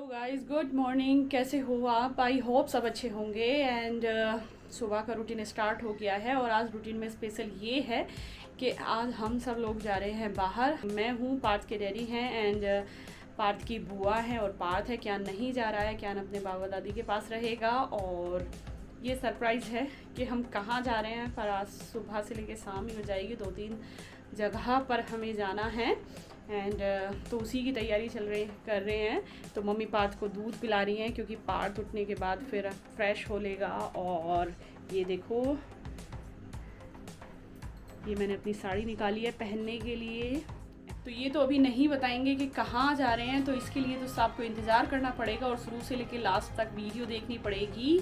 Guys, good morning. कैसे हो आप? आई होप सब अच्छे होंगे। एंड सुबह का रूटीन स्टार्ट हो गया है और आज रूटीन में स्पेशल ये है कि आज हम सब लोग जा रहे हैं बाहर। मैं हूँ, पार्थ के डैडी हैं एंड पार्थ की बुआ है और पार्थ है। क्यान नहीं जा रहा है, क्यान अपने बाबा दादी के पास रहेगा। और ये सरप्राइज़ है कि हम कहाँ जा रहे हैं, पर आज सुबह से लेकर शाम ही हो जाएगी। 2-3 जगह पर हमें जाना है एंड तो उसी की तैयारी कर रहे हैं। तो मम्मी पार्थ को दूध पिला रही हैं क्योंकि पार्थ उठने के बाद फिर फ्रेश हो लेगा। और ये देखो, ये मैंने अपनी साड़ी निकाली है पहनने के लिए। तो ये तो अभी नहीं बताएंगे कि कहाँ जा रहे हैं, तो इसके लिए तो आपको इंतज़ार करना पड़ेगा और शुरू से लेकर लास्ट तक वीडियो देखनी पड़ेगी।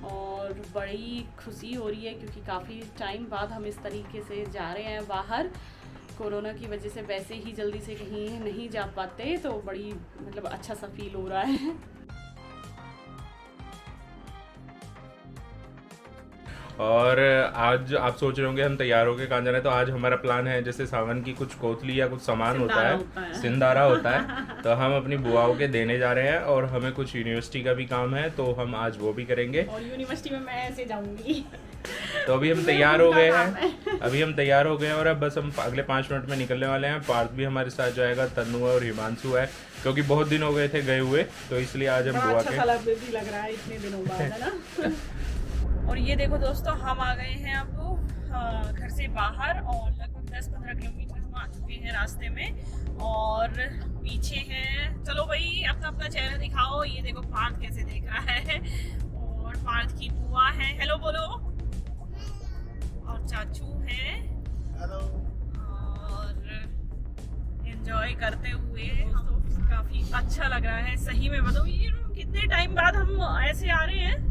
और बड़ी खुशी हो रही है क्योंकि काफ़ी टाइम बाद हम इस तरीके से जा रहे हैं बाहर। कोरोना की वजह से वैसे ही जल्दी से कहीं नहीं जा पाते, तो बड़ी अच्छा सा फील हो रहा है। और आज आप सोच रहे होंगे हम तैयार होके कहाँ जाना है। तो आज हमारा प्लान है, जैसे सावन की कुछ कोतली या कुछ सामान होता है, सिंदारा होता है, तो हम अपनी बुआओं के देने जा रहे हैं। और हमें कुछ यूनिवर्सिटी का भी काम है, तो हम आज वो भी करेंगे। और यूनिवर्सिटी में मैं ऐसे जाऊंगी। तो अभी हम तैयार हो गए हैं, और अब बस हम अगले 5 मिनट में निकलने वाले हैं। पार्थ भी हमारे साथ जाएगा, तन्नू है और हिमांशु है, क्योंकि बहुत दिन हो गए थे गए हुए, तो इसलिए आज हम बुआ के लग रहा है इतने दिनों बाद, है ना। और ये देखो दोस्तों, हम आ गए हैं अब घर से बाहर और लगभग 10-15 किलोमीटर हम आ चुके हैं रास्ते में। और पीछे हैं, चलो भाई अपना अपना चेहरा दिखाओ। ये देखो पार्थ कैसे देख रहा है। और पार्थ की बुआ है, हेलो बोलो। और चाचू हैं, हेलो। और एंजॉय करते हुए हम, काफी अच्छा लग रहा है सही में। बताओ ये कितने टाइम बाद हम ऐसे आ रहे हैं।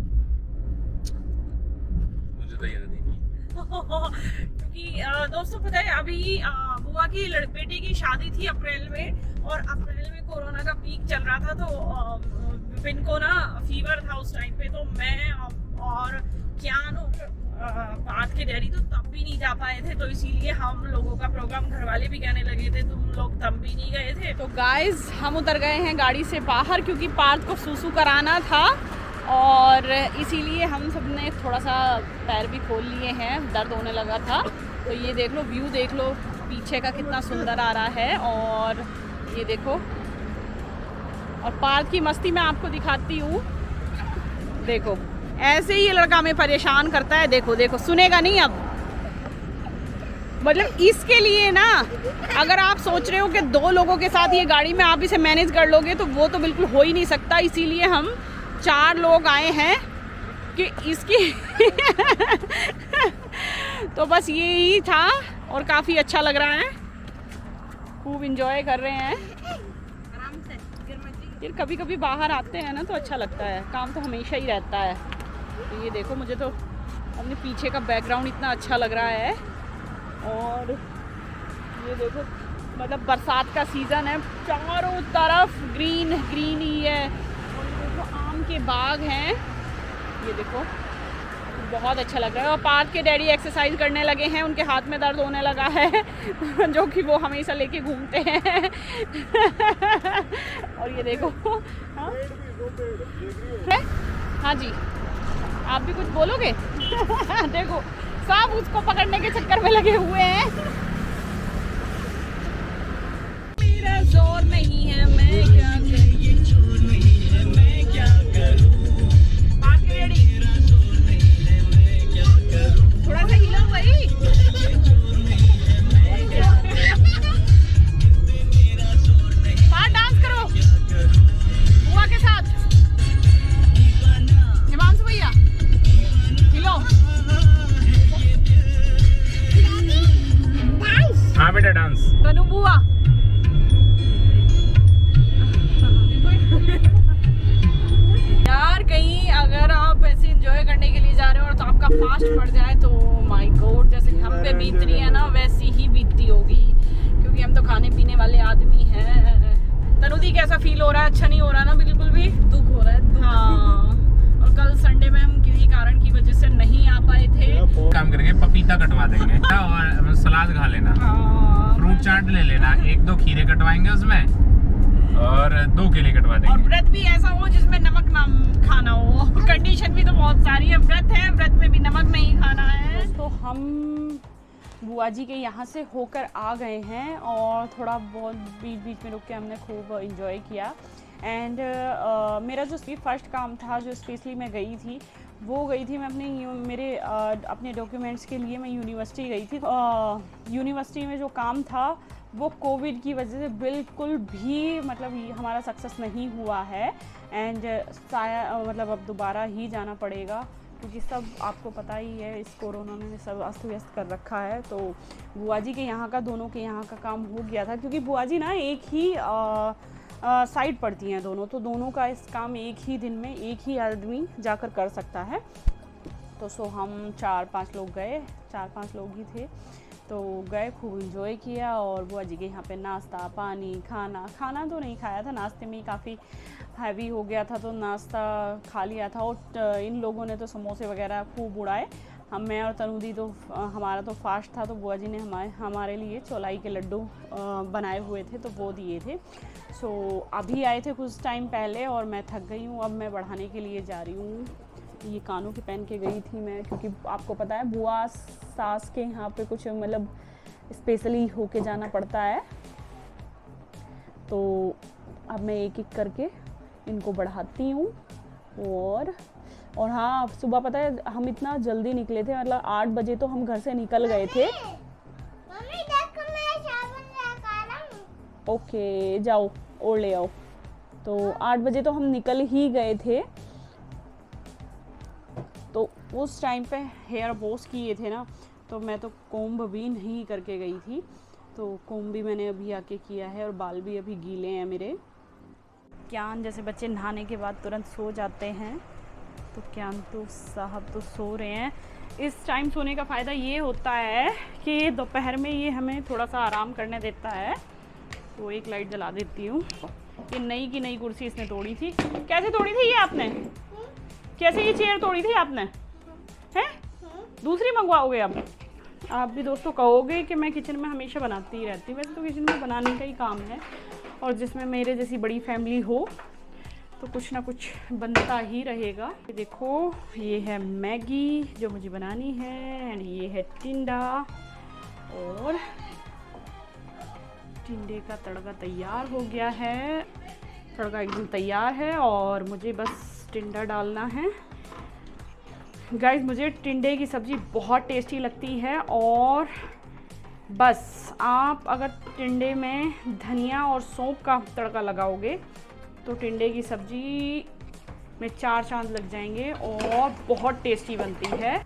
क्योंकि दोस्तों पता है, अभी बुआ की बेटी की शादी थी अप्रैल में, और अप्रैल में कोरोना का पीक चल रहा था। तो विपिन को ना फीवर था उस टाइम पे, तो मैं और क्यान और पार्थ के डैडी तो तब भी नहीं जा पाए थे। तो इसीलिए हम लोगों का प्रोग्राम घर वाले भी कहने लगे थे तुम लोग तब भी नहीं गए थे। तो गाइज हम उतर गए हैं गाड़ी से बाहर क्योंकि पार्थ को सूसू कराना था, और इसीलिए हम सब ने थोड़ा सा पैर भी खोल लिए हैं, दर्द होने लगा था। तो ये देख लो, व्यू देख लो पीछे का कितना सुंदर आ रहा है। और ये देखो, और पार्थ की मस्ती मैं आपको दिखाती हूँ। देखो ऐसे ही ये लड़का हमें परेशान करता है। देखो देखो, सुनेगा नहीं अब। इसके लिए ना, अगर आप सोच रहे हो कि 2 लोगों के साथ ये गाड़ी में आप इसे मैनेज कर लोगे, तो वो तो बिल्कुल हो ही नहीं सकता। इसीलिए हम 4 लोग आए हैं कि इसकी तो बस यही था, और काफ़ी अच्छा लग रहा है, खूब इंजॉय कर रहे हैं। फिर कभी कभी बाहर आते हैं ना तो अच्छा लगता है, काम तो हमेशा ही रहता है। तो ये देखो, मुझे तो अपने पीछे का बैकग्राउंड इतना अच्छा लग रहा है। और ये देखो, बरसात का सीज़न है, चारों तरफ ग्रीन ग्रीन ही है। आम के बाग हैं, ये देखो बहुत अच्छा लग रहा है। और पार्थ के डैडी एक्सरसाइज करने लगे हैं, उनके हाथ में दर्द होने लगा है जो कि वो हमेशा लेके घूमते हैं। और ये देखो, हाँ जी, आप भी कुछ बोलोगे? देखो सब उसको पकड़ने के चक्कर में लगे हुए हैं। मेरा जोर नहीं है, मैं क्या थोड़ा सा हिलो भाई। पार्थ डांस करो बुआ के साथ। हिमांशु भैया हिलो। हाँ बेटा, डांस। तनु बुआ यार, कहीं अगर आप ऐसे एंजॉय करने के लिए जा रहे हो और तो आपका फास्ट पड़ जाए तो माय गॉड, जैसे हम पे बीत रही है ना वैसी ही बीतती होगी, क्योंकि हम तो खाने पीने वाले आदमी हैं। तनुदी कैसा फील हो रहा है? अच्छा नहीं हो रहा ना बिल्कुल भी? दुख हो रहा है। हाँ, और कल संडे में हम किसी कारण की वजह से नहीं आ पाए थे। काम करेंगे, पपीता कटवा देंगे और सलाद खा लेना, फ्रूट चाट ले लेना, 1-2 खीरे कटवाएंगे उसमें। और 2 केले कटवा और देंगे। व्रत भी ऐसा हो जिसमें नमक ना खाना हो। कंडीशन भी तो बहुत सारी है, व्रत में भी नमक नहीं खाना है। तो हम बुआ जी के यहाँ से होकर आ गए हैं और थोड़ा बहुत बीच बीच में रुक के हमने खूब इंजॉय किया। एंड मेरा जो फर्स्ट काम था, जो स्पेशली मैं गई थी, वो गई थी मैं अपने डॉक्यूमेंट्स के लिए मैं यूनिवर्सिटी गई थी। यूनिवर्सिटी में जो काम था वो कोविड की वजह से बिल्कुल भी मतलब हमारा सक्सेस नहीं हुआ है। एंड मतलब अब दोबारा ही जाना पड़ेगा, क्योंकि सब आपको पता ही है इस कोरोना ने सब अस्त व्यस्त कर रखा है। तो बुआ जी के यहाँ का, दोनों के यहाँ का काम हो गया था, क्योंकि बुआ जी ना एक ही साइड पड़ती हैं दोनों, तो दोनों का इस काम एक ही दिन में एक ही आदमी जाकर कर सकता है। तो हम 4-5 लोग गए, 4-5 लोग ही थे, तो गए, खूब इंजॉय किया। और बुआ जी के यहाँ पे नाश्ता पानी खाना तो नहीं खाया था, नाश्ते में ही काफ़ी हैवी हो गया था, तो नाश्ता खा लिया था। और इन लोगों ने तो समोसे वगैरह खूब उड़ाए। मैं और तनुदी तो हमारा तो फास्ट था, तो बुआ जी ने हमारे लिए चौलाई के लड्डू बनाए हुए थे, तो वो दिए थे। सो अभी आए थे कुछ टाइम पहले और मैं थक गई हूँ, अब मैं बढ़ाने के लिए जा रही हूँ। ये कानों के पहन के गई थी मैं, क्योंकि आपको पता है बुआ सास के यहाँ पे कुछ मतलब स्पेशली होके जाना पड़ता है। तो अब मैं एक एक करके इनको बढ़ाती हूँ। और हाँ, सुबह पता है हम इतना जल्दी निकले थे, मतलब 8 बजे तो हम घर से निकल गए थे। मम्मी देखो मैं साबुन लगा रहा हूं। ओके जाओ और ले आओ। तो 8 बजे तो हम निकल ही गए थे, तो उस टाइम पे हेयर वॉश किए थे ना, तो मैं तो कोम्ब भी नहीं करके गई थी, तो कोम्ब भी मैंने अभी आके किया है और बाल भी अभी गीले हैं मेरे। क्यान जैसे बच्चे नहाने के बाद तुरंत सो जाते हैं, तो क्यान तो साहब तो सो रहे हैं। इस टाइम सोने का फ़ायदा ये होता है कि दोपहर में ये हमें थोड़ा सा आराम करने देता है। तो एक लाइट जला देती हूँ। ये नई की नई कुर्सी इसने तोड़ी थी। कैसे तोड़ी थी ये आपने? कैसे ये चेयर तोड़ी थी आपने? हैं? दूसरी मंगवाओगे अब? आप भी दोस्तों कहोगे कि मैं किचन में हमेशा बनाती ही रहती हूँ। वैसे तो किचन में बनाने का ही काम है, और जिसमें मेरे जैसी बड़ी फैमिली हो तो कुछ ना कुछ बनता ही रहेगा। देखो ये है मैगी जो मुझे बनानी है, एंड ये है टिंडा, और टिंडे का तड़का तैयार हो गया है। तड़का एकदम तैयार है और मुझे बस टिंडा डालना है। गाइस मुझे टिंडे की सब्ज़ी बहुत टेस्टी लगती है, और बस आप अगर टिंडे में धनिया और सौंफ का तड़का लगाओगे तो टिंडे की सब्ज़ी में 4 चांद लग जाएंगे और बहुत टेस्टी बनती है।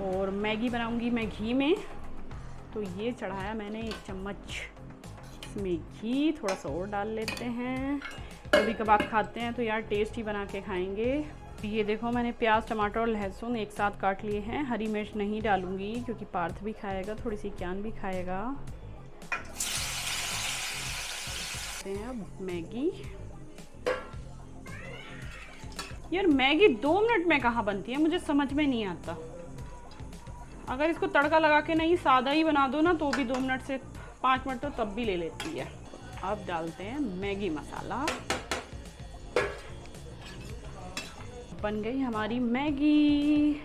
और मैगी बनाऊंगी मैं घी में, तो ये चढ़ाया मैंने 1 चम्मच इसमें घी, थोड़ा सा और डाल लेते हैं। कभी कभार खाते हैं तो यार टेस्टी बना के खाएंगे। ये देखो मैंने प्याज टमाटर और लहसुन एक साथ काट लिए हैं। हरी मिर्च नहीं डालूंगी क्योंकि पार्थ भी खाएगा, थोड़ी सी क्यान भी खाएगा। अब मैगी, यार मैगी 2 मिनट में कहाँ बनती है, मुझे समझ में नहीं आता। अगर इसको तड़का लगा के नहीं सादा ही बना दो ना, तो भी 2 मिनट से 5 मिनट तो तब भी ले लेती है। अब डालते हैं मैगी मसाला। बन गई हमारी मैगी।